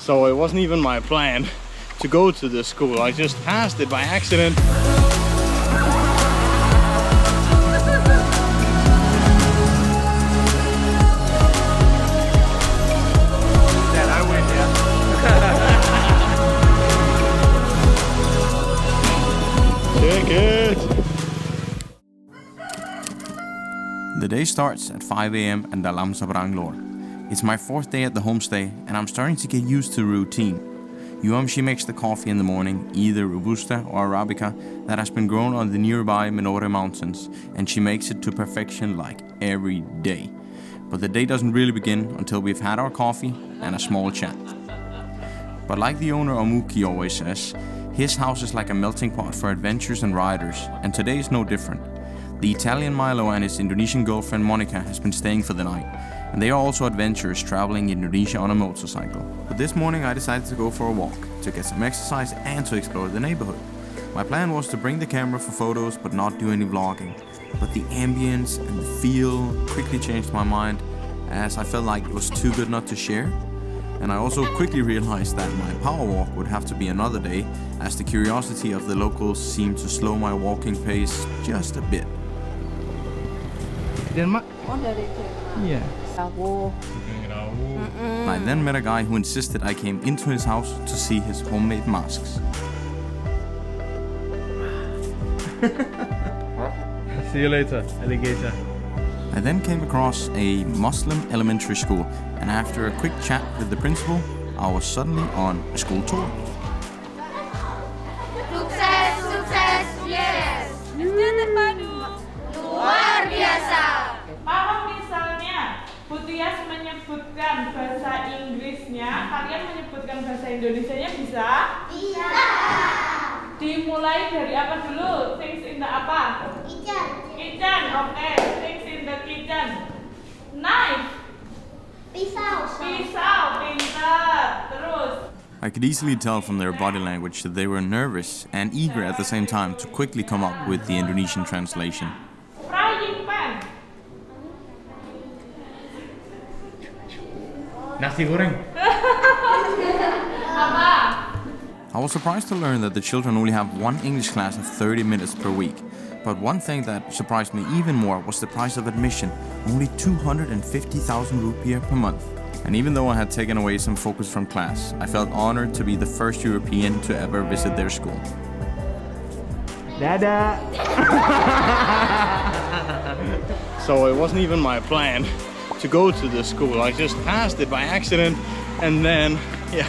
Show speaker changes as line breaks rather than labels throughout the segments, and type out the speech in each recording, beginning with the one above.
So it wasn't even my plan to go to this school. I just passed it by accident. Then I went, yeah. Check it.
The day starts at 5 a.m. and dalam sabrang lor. It's my 4th day at the homestay and I'm starting to get used to the routine. She makes the coffee in the morning, either Robusta or Arabica, that has been grown on the nearby Menoreh mountains, and she makes it to perfection like every day. But the day doesn't really begin until we've had our coffee and a small chat. But like the owner Om Uki always says, his house is like a melting pot for adventures and riders, and today is no different. The Italian Milo and his Indonesian girlfriend Monica has been staying for the night, and they are also adventurers traveling Indonesia on a motorcycle. But this morning I decided to go for a walk, to get some exercise and to explore the neighborhood. My plan was to bring the camera for photos but not do any vlogging. But the ambience and the feel quickly changed my mind, as I felt like it was too good not to share. And I also quickly realized that my power walk would have to be another day, as the curiosity of the locals seemed to slow my walking pace just a bit.
Yeah.
I then met a guy who insisted I came into his house to see his homemade masks.
See you later, alligator.
I then came across a Muslim elementary school, and after a quick chat with the principal, I was suddenly on a school tour.
Sukses, sukses, yes. Luar biasa.
Kalau misalnya Butias menyebutkan bahasa Inggrisnya, kalian menyebutkan bahasa Indonesianya bisa?
Bisa.
Dimulai dari apa dulu? Things in the apa?
Kitchen.
Kitchen, oke. Things in the kitchen. Knife.
Pisau.
Pisau, pintar. Terus.
I could easily tell from their body language that they were nervous and eager at the same time to quickly come up with the Indonesian translation.
Frying pan.
Nasi goreng.
Apa?
I was surprised to learn that the children only have one English class of 30 minutes per week. But one thing that surprised me even more was the price of admission, only 250,000 rupiah per month. And even though I had taken away some focus from class, I felt honored to be the first European to ever visit their school.
Dada. So it wasn't even my plan to go to this school. I just passed it by accident, and then a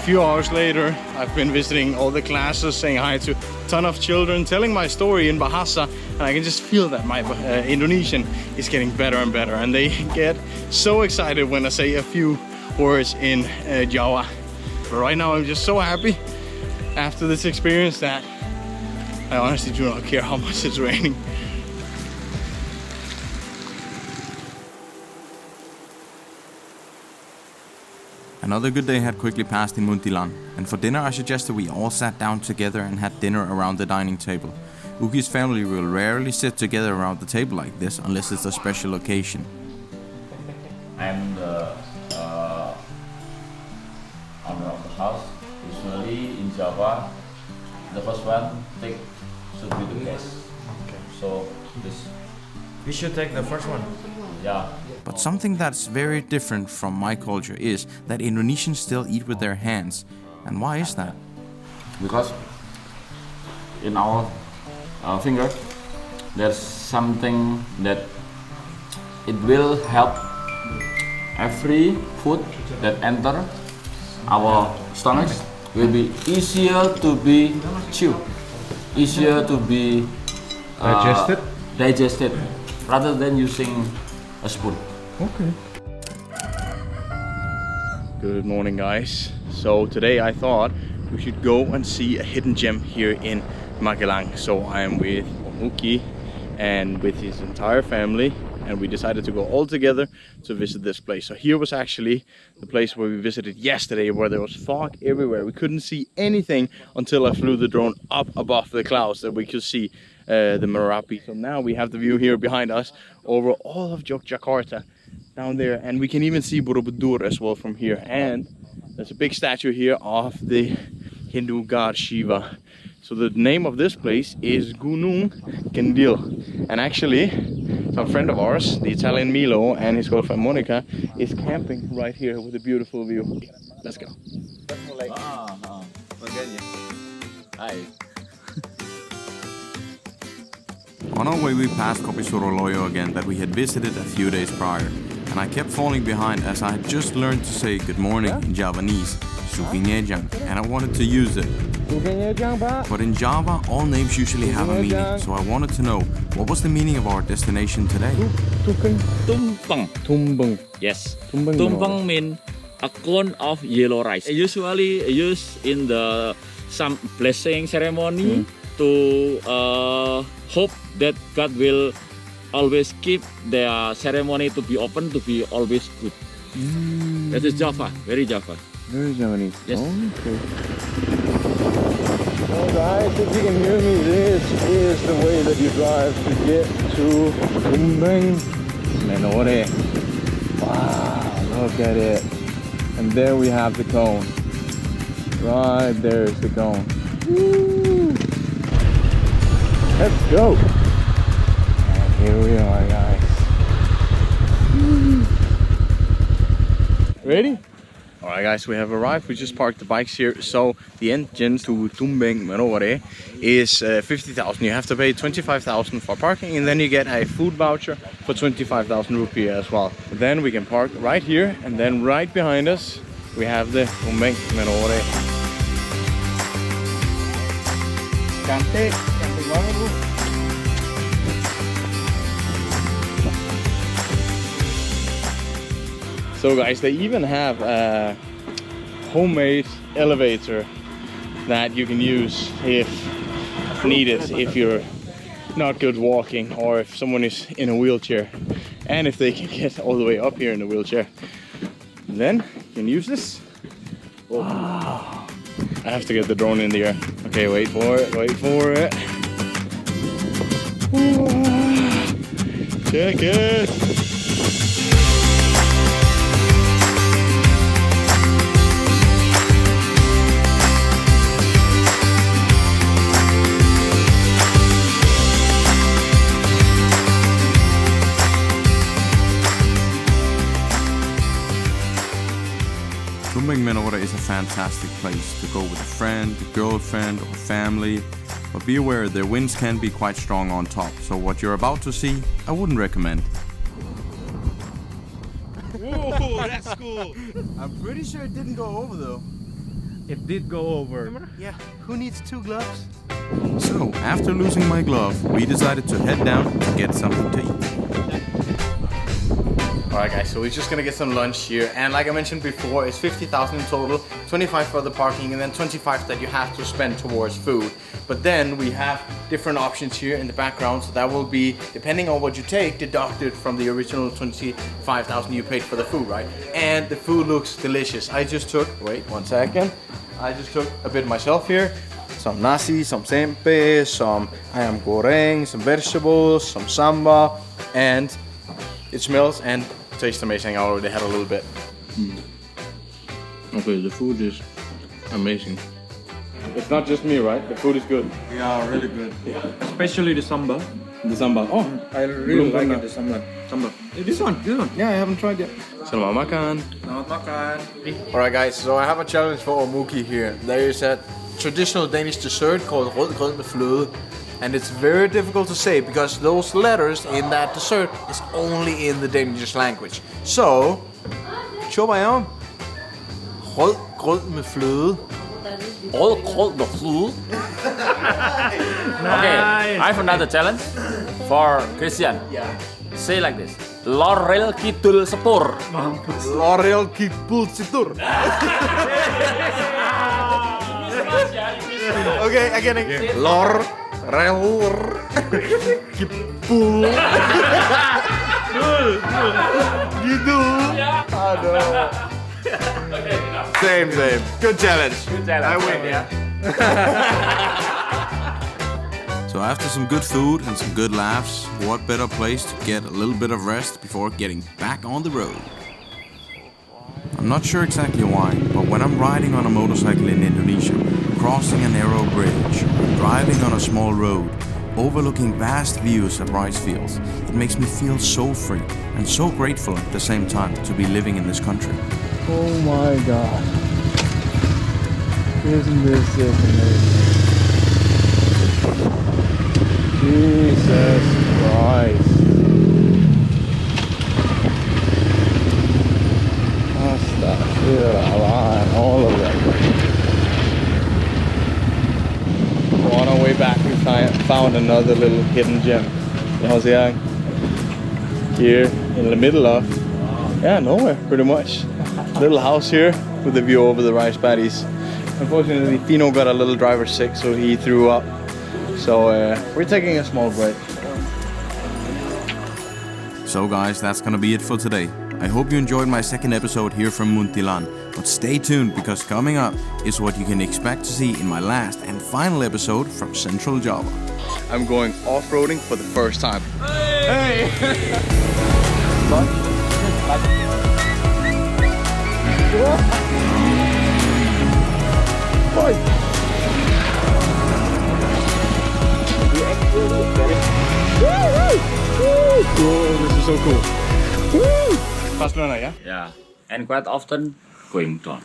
few hours later I've been visiting all the classes, saying hi to a ton of children, telling my story in Bahasa, and I can just feel that my Indonesian is getting better and better, and they get so excited when I say a few words in Jawa. But right now I'm just so happy after this experience that I honestly do not care how much it's raining.
Another good day had quickly passed in Muntilan, and for dinner I suggested we all sat down together and had dinner around the dining table. Uki's family will rarely sit together around the table like this unless it's a special occasion.
I'm the owner of the house. Usually in Java, the first one should be the guest.
Okay.
So this,
We should take the first one.
yeah.
But something that's very different from my culture is that Indonesians still eat with their hands. And why is that?
Because in our finger, there's something that it will help every food that enter our stomachs will be easier to be chewed, easier to be digested rather than using a spoon.
Okay. Good morning, guys. So today I thought we should go and see a hidden gem here in Magelang. So I am with Om Uki and with his entire family, and we decided to go all together to visit this place. So here was actually the place where we visited yesterday, where there was fog everywhere. We couldn't see anything until I flew the drone up above the clouds that we could see the Merapi. So now we have the view here behind us over all of Yogyakarta down there, and we can even see Borobudur as well from here. And There's a big statue here of the Hindu god Shiva. So the name of this place is Gunung Kendil. And actually, some friend of ours, the Italian Milo, and his girlfriend Monica, is camping right here with a beautiful view. Let's go.
Hi.
On our way we passed Kopisoroloyo again that we had visited a few days prior, and I kept falling behind as I had just learned to say good morning in Javanese, Sukingejang, and I wanted to use it. But in Java, all names usually have a meaning, so I wanted to know, what was the meaning of our destination today?
Tumpeng. Yes. Tumpeng means a cone of yellow rice. Usually used in the some blessing ceremony to hope that God will always keep the ceremony to be open, to be always good. That is Java, very Java.
Very Javanese.
Yes.
Oh, okay. Well guys, if you can hear me, this is the way that you drive to get to Tumpeng Menoreh. Wow, look at it. And there we have the cone. Right there is the cone. Woo. Let's go. And here we are, guys. Woo. Ready? Alright guys, we have arrived. We just parked the bikes here. So the entrance to Tumpeng Menoreh is 50,000. You have to pay 25,000 for parking, and then you get a food voucher for 25,000 rupiah as well. Then we can park right here, and then right behind us we have the Tumpeng Menoreh. Cantik banget bu. So guys, they even have a homemade elevator that you can use if needed, if you're not good walking or if someone is in a wheelchair. And if they can get all the way up here in a wheelchair, then you can use this. Oh. I have to get the drone in the air. Okay, wait for it, wait for it. Check it.
Tumpeng Menoreh is a fantastic place to go with a friend, a girlfriend, or family, but be aware their winds can be quite strong on top, so what you're about to see, I wouldn't recommend.
Whoa, that's cool. I'm pretty sure it didn't go over though.
It did go over.
Yeah, who needs 2 gloves?
So, after losing my glove, we decided to head down to get something to eat.
Alright guys, so we're just gonna get some lunch here, and like I mentioned before, it's 50,000 in total, 25 for the parking, and then 25 that you have to spend towards food. But then we have different options here in the background, so that will be, depending on what you take, deducted from the original 25,000 you paid for the food, right? And the food looks delicious. I just took, wait 1 second, I just took a bit myself here. Some nasi, some tempe, some ayam goreng, some vegetables, some samba, and it smells and tastes amazing. I already had a little bit. Okay, the food is amazing. It's not just me, right? The food is good.
Yeah, really good.
Yeah.
Especially the samba.
The sambal. Oh,
I really
Belum
like
pernah.
it, the samba. This one.
yeah, I haven't tried yet. Selamat makan.
Selamat makan.
Alright guys, so I have a challenge for Om Uki here. There is a traditional Danish dessert called rødgrød med fløde. And it's very difficult to say because those letters in that dessert is only in the Danish language. So, show my arm. Rødgrød med fløde.
Rødgrød med fløde. Okay, I have another challenge for Kristian.
Yeah.
Say like this. Laurel kidul sepur.
Laurel kidul sepur. Okay, again. Laurel kidul. Kidul. Aduh. Same. Good challenge. I win, yeah.
So after some good food and some good laughs, what better place to get a little bit of rest before getting back on the road? I'm not sure exactly why, but when I'm riding on a motorcycle in Indonesia, crossing a narrow bridge, driving on a small road, overlooking vast views of rice fields, it makes me feel so free and so grateful at the same time to be living in this country.
Oh my god. Isn't this just amazing? Jesus Christ. Astaghfirullah, all of them. So on our way back we found another little hidden gem. Magelang. Here in the middle of, nowhere pretty much. Little house here with a view over the rice paddies. Unfortunately, Tino got a little driver sick, so he threw up. So we're taking a small break.
So guys, that's gonna be it for today. I hope you enjoyed my second episode here from Muntilan. But stay tuned, because coming up is what you can expect to see in my last and final episode from Central Java.
I'm going off-roading for the first time. Hey! Whoa, this is so cool. Woo! Fast learner, yeah?
Yeah, and quite often going down.